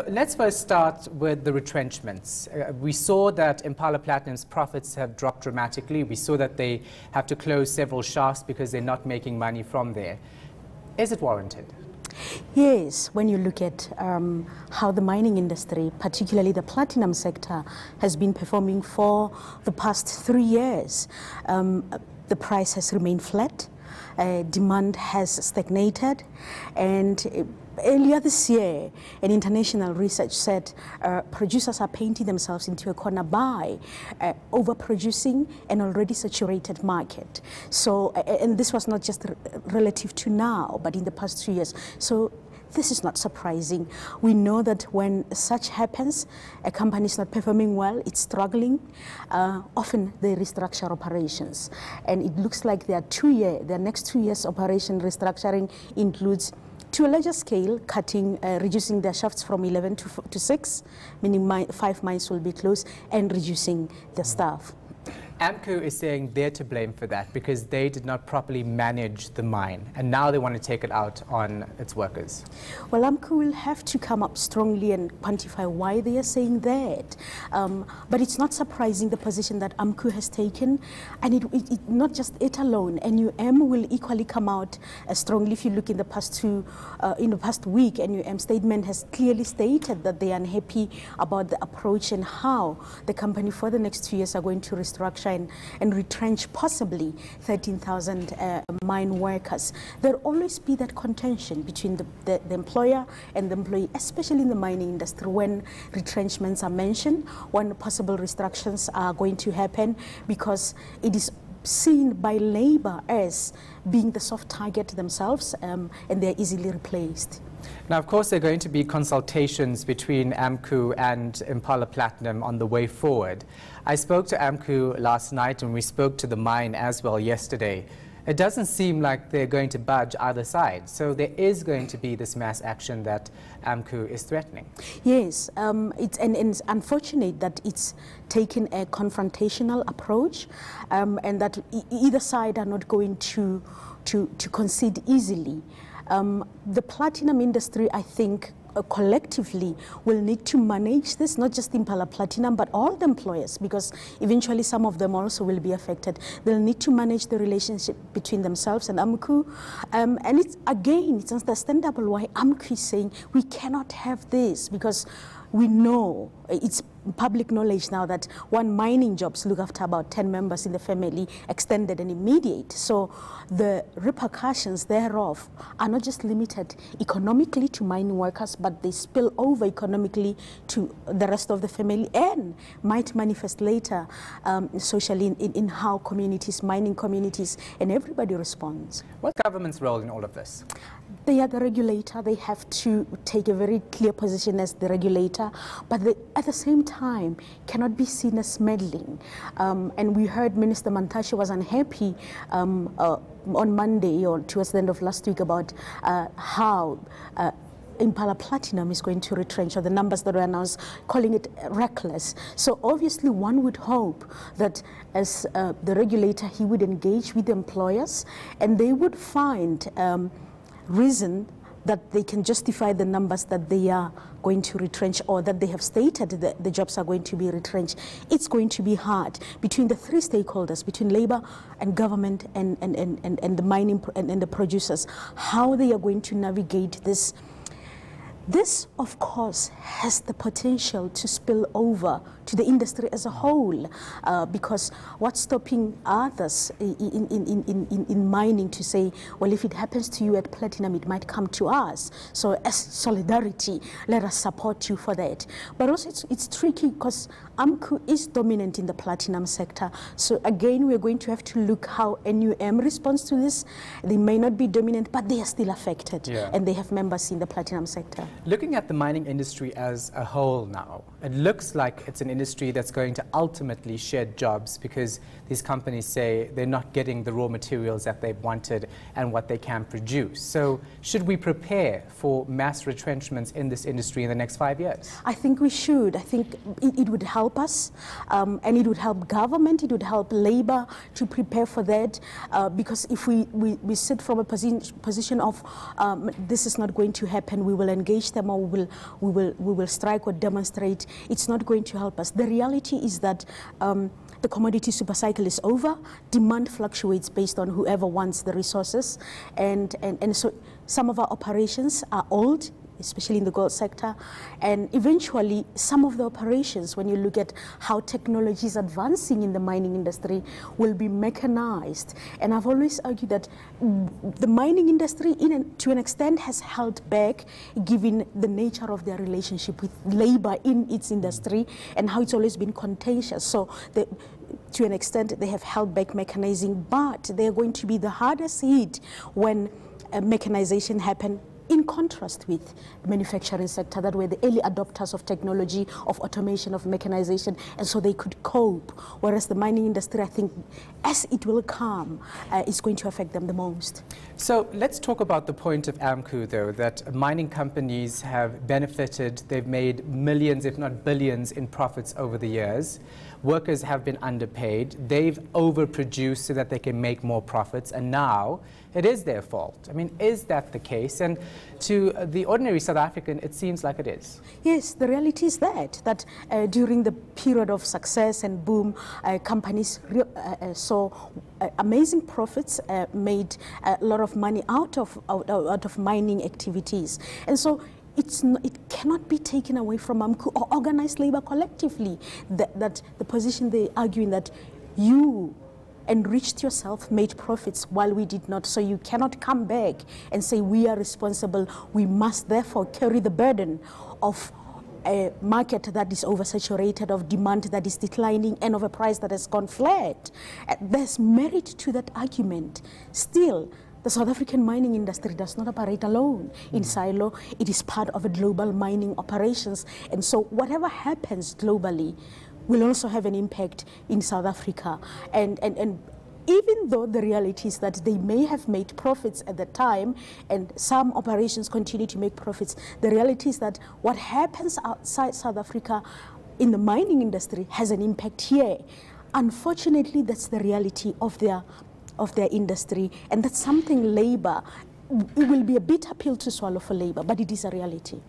Let's first start with the retrenchments. We saw that Impala Platinum's profits have dropped dramatically. We saw that they have to close several shafts because they're not making money from there. Is it warranted? Yes, when you look at how the mining industry, particularly the platinum sector, has been performing for the past 3 years, the price has remained flat, demand has stagnated, and earlier this year, an international research said producers are painting themselves into a corner by overproducing an already saturated market. So, and this was not just relative to now, but in the past 2 years. So this is not surprising. We know that when such happens, a company is not performing well, it's struggling, often they restructure operations. And it looks like their next 2 years operation restructuring includes, to a larger scale, reducing their shafts from 11 to 6, meaning 5 mines will be closed, and reducing the staff. AMCU is saying they're to blame for that because they did not properly manage the mine, and now they want to take it out on its workers. Well, AMCU will have to come up strongly and quantify why they are saying that. But it's not surprising the position that AMCU has taken, and it not just it alone. NUM will equally come out strongly. If you look in the past week, NUM statement has clearly stated that they are unhappy about the approach and how the company for the next 2 years are going to restructure and retrench possibly 13,000 mine workers. There'll always be that contention between the employer and the employee, especially in the mining industry, when retrenchments are mentioned, when possible restructures are going to happen, because it is seen by labor as being the soft target themselves, and they're easily replaced. Now, of course, there are going to be consultations between AMCU and Impala Platinum on the way forward. I spoke to AMCU last night, and we spoke to the mine as well yesterday. It doesn't seem like they're going to budge either side. So there is going to be this mass action that AMCU is threatening. Yes, it's unfortunate that it's taken a confrontational approach, and that either side are not going to concede easily. The platinum industry, I think, collectively will need to manage this, not just Impala Platinum, but all the employers, because eventually some of them also will be affected. They'll need to manage the relationship between themselves and AMCU. And it's understandable why AMCU is saying we cannot have this, because we know, it's public knowledge now, that one mining jobs look after about 10 members in the family, extended and immediate. So the repercussions thereof are not just limited economically to mining workers, but they spill over economically to the rest of the family, and might manifest later socially in how communities, mining communities, and everybody responds. What's government's role in all of this? They are the regulator. They have to take a very clear position as the regulator, but they, at the same time, cannot be seen as meddling. And we heard Minister Mantashe was unhappy on Monday or towards the end of last week about how Impala Platinum is going to retrench, or the numbers that were announced, calling it reckless. So obviously one would hope that as the regulator, he would engage with the employers, and they would find reason that they can justify the numbers that they are going to retrench, or that they have stated that the jobs are going to be retrenched. It's going to be hard between the three stakeholders, between labor and government and the mining and the producers, how they are going to navigate this. This, of course, has the potential to spill over to the industry as a whole, because what's stopping others in mining to say, well, if it happens to you at platinum, it might come to us. So as solidarity, let us support you for that. But also it's tricky because AMCU is dominant in the platinum sector. So again, we're going to have to look how NUM responds to this. They may not be dominant, but they are still affected, and they have members in the platinum sector. Looking at the mining industry as a whole now, it looks like it's an industry that's going to ultimately shed jobs, because these companies say they're not getting the raw materials that they've wanted and what they can produce. So should we prepare for mass retrenchments in this industry in the next 5 years? I think we should. I think it would help us, and it would help government, it would help labor to prepare for that, because if we sit from a position of this is not going to happen, we will engage demolish them or we will strike or demonstrate, it's not going to help us. The reality is that the commodity super cycle is over. Demand fluctuates based on whoever wants the resources. And so some of our operations are old, especially in the gold sector. And eventually, some of the operations, when you look at how technology is advancing in the mining industry, will be mechanized. And I've always argued that the mining industry, to an extent, has held back, given the nature of their relationship with labor in its industry and how it's always been contentious. So to an extent, they have held back mechanizing, but they're going to be the hardest hit when mechanization happens, in contrast with the manufacturing sector, that were the early adopters of technology, of automation, of mechanization, and so they could cope. Whereas the mining industry, I think, as it will come, is going to affect them the most. So let's talk about the point of AMCU, though, that mining companies have benefited. They've made millions, if not billions, in profits over the years. Workers have been underpaid. They've overproduced so that they can make more profits, and now it is their fault. I mean, is that the case? And to the ordinary South African, it seems like it is. Yes, the reality is that during the period of success and boom, companies saw amazing profits, made a lot of money out of mining activities. And so it cannot be taken away from AMCU or organized labor collectively, that the position they arguing that you enriched yourself, made profits while we did not. So you cannot come back and say we are responsible. We must therefore carry the burden of a market that is oversaturated, of demand that is declining, and of a price that has gone flat. There's merit to that argument. Still, the South African mining industry does not operate alone in silo. It is part of a global mining operations. And so whatever happens globally will also have an impact in South Africa. And even though the reality is that they may have made profits at the time, and some operations continue to make profits, the reality is that what happens outside South Africa in the mining industry has an impact here. Unfortunately, that's the reality of their industry, and that's something labor, it will be a bitter pill to swallow for labor, but it is a reality.